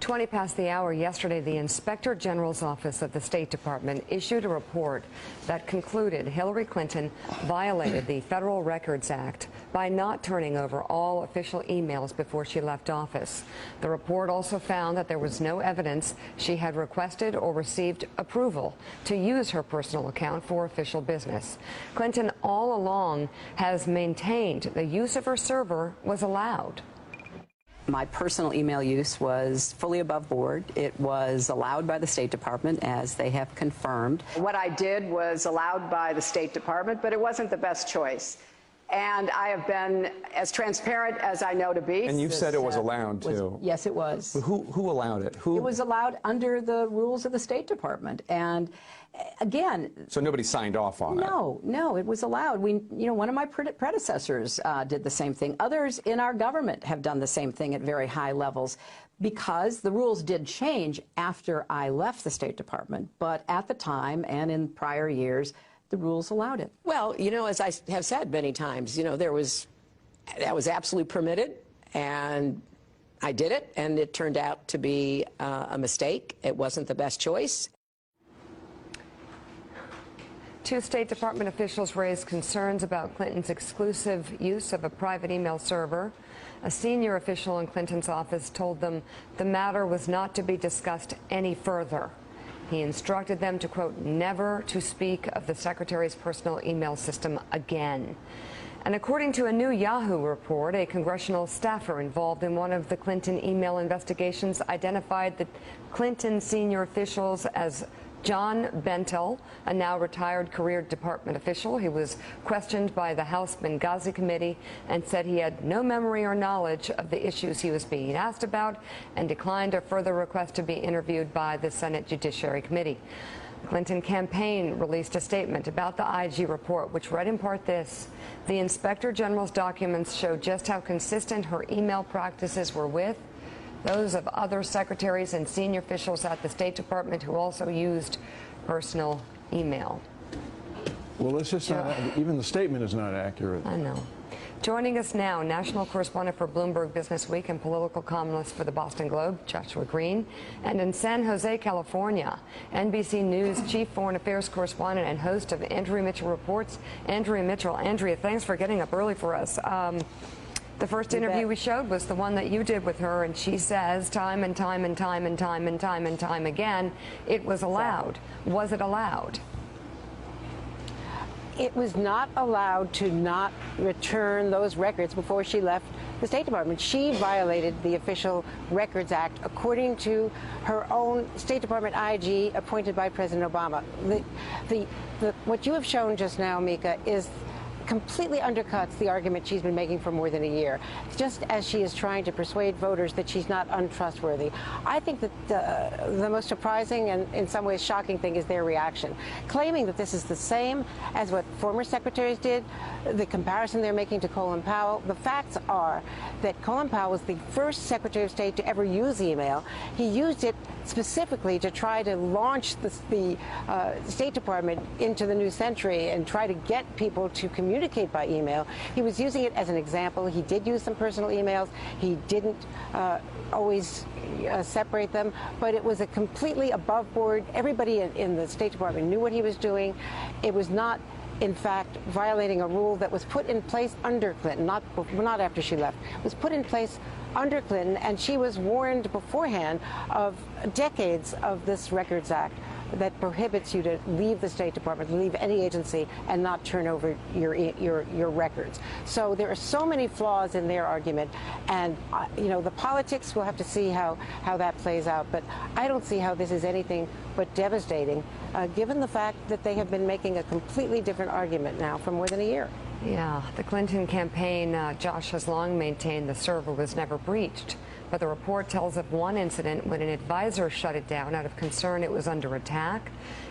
20 past the hour yesterday, the Inspector General's Office of the State Department issued a report that concluded Hillary Clinton violated the Federal Records Act by not turning over all official emails before she left office. The report also found that there was no evidence she had requested or received approval to use her personal account for official business. Clinton all along has maintained the use of her server was allowed. My personal email use was fully above board. It was allowed by the State Department, as they have confirmed. What I did was allowed by the State Department, but it wasn't the best choice. And I have been as transparent as I know to be. And you said it was allowed, too. Yes, it was. Who allowed it? Who? It was allowed under the rules of the State Department. And again... So nobody signed off on it? No, it was allowed. One of my predecessors did the same thing. Others in our government have done the same thing at very high levels, because the rules did change after I left the State Department. But at the time and in prior years, the rules allowed it. Well, as I have said many times, that was absolutely permitted, and I did it, and it turned out to be a mistake. It wasn't the best choice. Two State Department officials raised concerns about Clinton's exclusive use of a private email server. A senior official in Clinton's office told them the matter was not to be discussed any further. He instructed them to, quote, never to speak of the secretary's personal email system again. And according to a new Yahoo report, a congressional staffer involved in one of the Clinton email investigations identified the Clinton senior officials as John Bentel, a now retired career department official. He was questioned by the House Benghazi Committee and said he had no memory or knowledge of the issues he was being asked about, and declined a further request to be interviewed by the Senate Judiciary Committee. The Clinton campaign released a statement about the IG report, which read in part this: the Inspector General's documents show just how consistent her email practices were with those of other secretaries and senior officials at the State Department who also used personal email. Well, it's just not, even the statement is not accurate. I know. Joining us now, national correspondent for Bloomberg Business Week and political columnist for the Boston Globe, Joshua Green, and in San Jose, California, NBC News chief foreign affairs correspondent and host of Andrea Mitchell Reports, Andrea Mitchell. Andrea, thanks for getting up early for us. The first interview we showed was the one that you did with her, and she says time and time and time and time and time and time again, it was allowed. Was it allowed? It was not allowed to not return those records before she left the State Department. She violated the Official Records Act according to her own State Department IG appointed by President Obama. What you have shown just now, Mika, is completely undercuts the argument she's been making for more than a year, just as she is trying to persuade voters that she's not untrustworthy. I think that the most surprising and in some ways shocking thing is their reaction, claiming that this is the same as what former secretaries did, the comparison they're making to Colin Powell. The facts are that Colin Powell was the first Secretary of State to ever use email. He used it specifically to try to launch the State Department into the new century and try to get people to communicate by email. He was using it as an example. He did use some personal emails. He didn't always separate them, but it was a completely above board. Everybody in the State Department knew what he was doing. It was not, in fact, violating a rule that was put in place under Clinton, not after she left. It was put in place under Clinton, and she was warned beforehand of decades of this Records Act that prohibits you to leave the State Department, leave any agency, and not turn over your records. So there are so many flaws in their argument, and the politics, we'll have to see how that plays out. But I don't see how this is anything but devastating, given the fact that they have been making a completely different argument now for more than a year. Yeah, the Clinton campaign, Josh, has long maintained the server was never breached. But the report tells of one incident when an advisor shut it down out of concern it was under attack.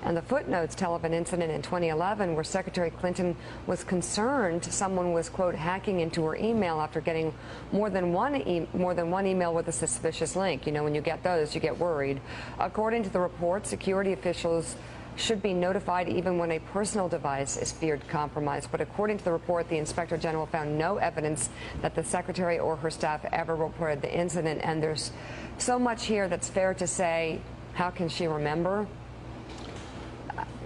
And the footnotes tell of an incident in 2011 where Secretary Clinton was concerned someone was, quote, hacking into her email after getting more than one email with a suspicious link. When you get those, you get worried. According to the report, security officials should be notified even when a personal device is feared compromised. But according to the report, the Inspector General found no evidence that the Secretary or her staff ever reported the incident. And there's so much here that's fair to say, how can she remember?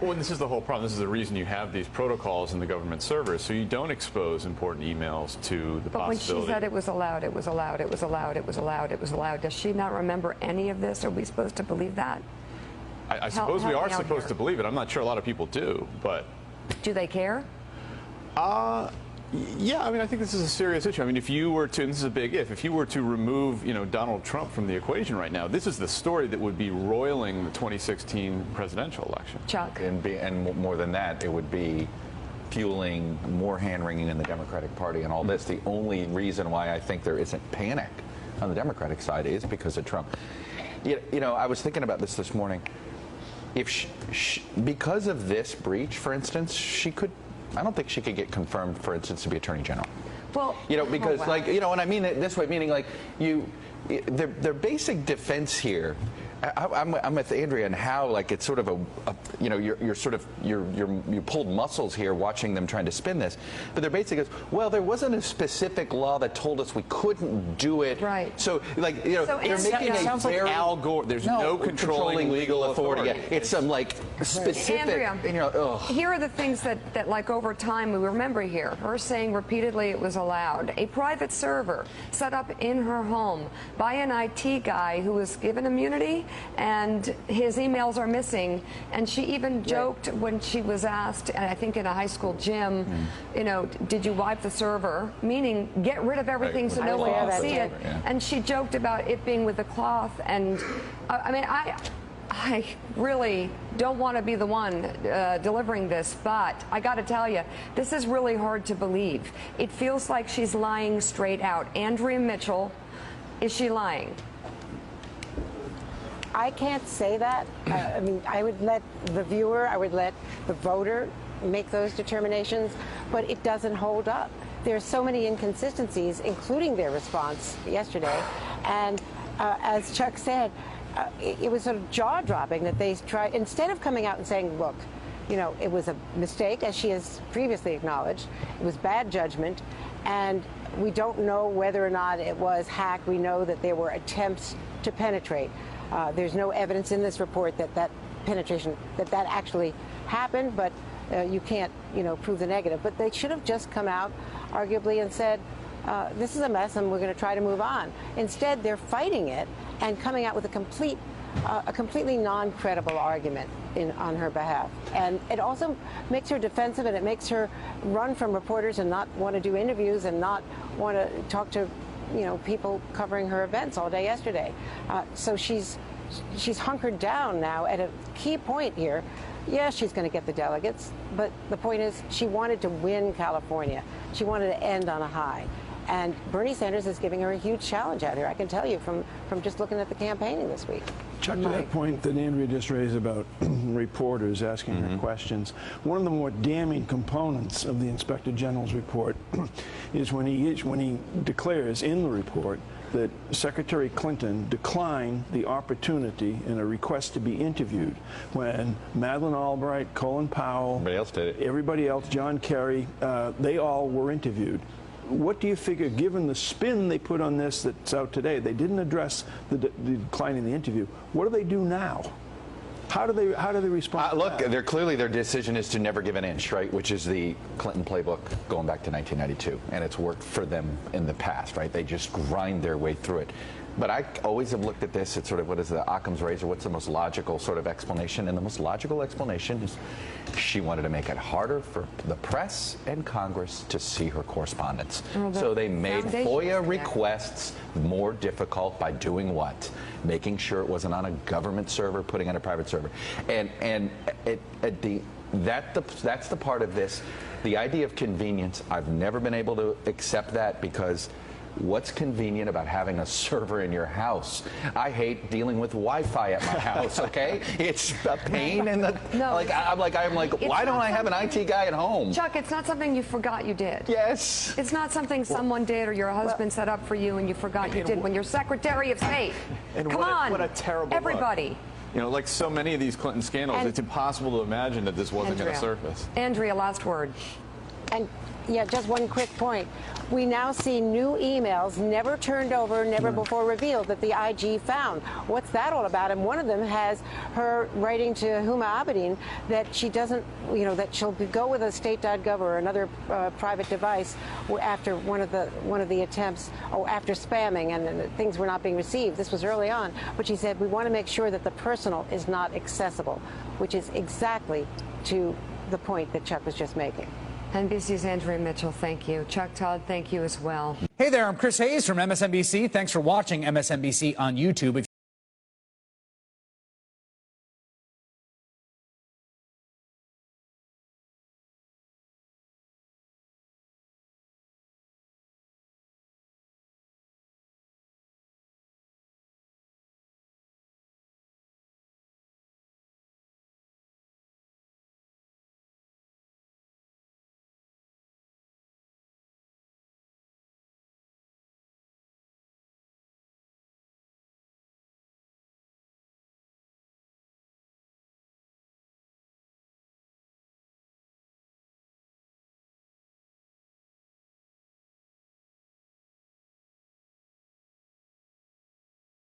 Well, and this is the whole problem. This is the reason you have these protocols in the government servers, so you don't expose important emails to the possibility. But when she said it was allowed, it was allowed, it was allowed, it was allowed, it was allowed, does she not remember any of this? Are we supposed to believe that? I suppose we are supposed to believe it. I'm not sure a lot of people do, but... Do they care? Yeah, I mean, I think this is a serious issue. I mean, if you were to, and this is a big if you were to remove, Donald Trump from the equation right now, this is the story that would be roiling the 2016 presidential election. Chuck. And more than that, it would be fueling more hand-wringing in the Democratic Party and all this. The only reason why I think there isn't panic on the Democratic side is because of Trump. I was thinking about this morning. If because of this breach, for instance, I don't think she could get confirmed, for instance, to be Attorney General. Well, because and I mean it this way, meaning their basic defense here. I'm with Andrea and how it's sort of you pulled muscles here watching them trying to spin this, but their basic is, well, there wasn't a specific law that told us we couldn't do it. Right. So they're making it sounds like Al Gore. There's no controlling legal authority. It's some specific. Andrea, here are the things that over time we remember here. Her saying repeatedly it was allowed. A private server set up in her home by an IT guy who was given immunity, and his emails are missing. And she even joked when she was asked, I think in a high school gym, did you wipe the server? Meaning, get rid of everything so no one can see it. Yeah. And she joked about it being with a cloth. And I mean, I really don't want to be the one delivering this, but I got to tell you, this is really hard to believe. It feels like she's lying straight out. Andrea Mitchell, is she lying? I can't say that. I mean, I would let the viewer, I would let the voter make those determinations, but it doesn't hold up. There are so many inconsistencies, including their response yesterday. And as Chuck said, it was sort of jaw-dropping that they tried, instead of coming out and saying, look, it was a mistake, as she has previously acknowledged, it was bad judgment, and we don't know whether or not it was hacked. We know that there were attempts to penetrate. There's no evidence in this report that penetration, that actually happened, but you can't, prove the negative. But they should have just come out, arguably, and said, this is a mess and we're going to try to move on. Instead, they're fighting it and coming out with a completely non-credible argument on her behalf. And it also makes her defensive, and it makes her run from reporters and not want to do interviews and not want to talk to people covering her events all day yesterday. So she's hunkered down now at a key point here. Yes, she's going to get the delegates, but the point is she wanted to win California. She wanted to end on a high. And Bernie Sanders is giving her a huge challenge out here, I can tell you, from just looking at the campaigning this week. Chuck, to that point that Andrea just raised about reporters asking her questions, one of the more damning components of the Inspector General's report is when he declares in the report that Secretary Clinton declined the opportunity in a request to be interviewed when Madeleine Albright, Colin Powell, everybody else, John Kerry, they all were interviewed. What do you figure, given the spin they put on this that's out today, they didn't address the decline in the interview. What do they do now? How do they respond? Look, their decision is to never give an inch, right? Which is the Clinton playbook going back to 1992, and it's worked for them in the past, right? They just grind their way through it. But I always have looked at this at sort of what is the Occam's razor, what's the most logical sort of explanation? And the most logical explanation is she wanted to make it harder for the press and Congress to see her correspondence. So they made FOIA requests more difficult by doing what? Making sure it wasn't on a government server, putting on a private server. And that's the part of this. The idea of convenience, I've never been able to accept that, because what's convenient about having a server in your house? I hate dealing with Wi-Fi at my house, okay? It's a pain in the... No, I'm like, why don't I have an IT guy at home? Chuck, it's not something you forgot you did. Yes. It's not something someone did or your husband set up for you and you forgot you did when you're Secretary of State. Come on, what a terrible everybody. You know, like so many of these Clinton scandals, And it's impossible to imagine that this wasn't going to surface. Andrea, last word. And yeah, just one quick point. We now see new emails never turned over, never before revealed, that the IG found. What's that all about? And one of them has her writing to Huma Abedin that she doesn't, you know, that she'll go with a state.gov or another private device after one of the attempts, after spamming and things were not being received. This was early on, but she said we want to make sure that the personal is not accessible, which is exactly to the point that Chuck was just making. NBC's Andrea Mitchell, thank you. Chuck Todd, thank you as well. Hey there, I'm Chris Hayes from MSNBC. Thanks for watching MSNBC on YouTube.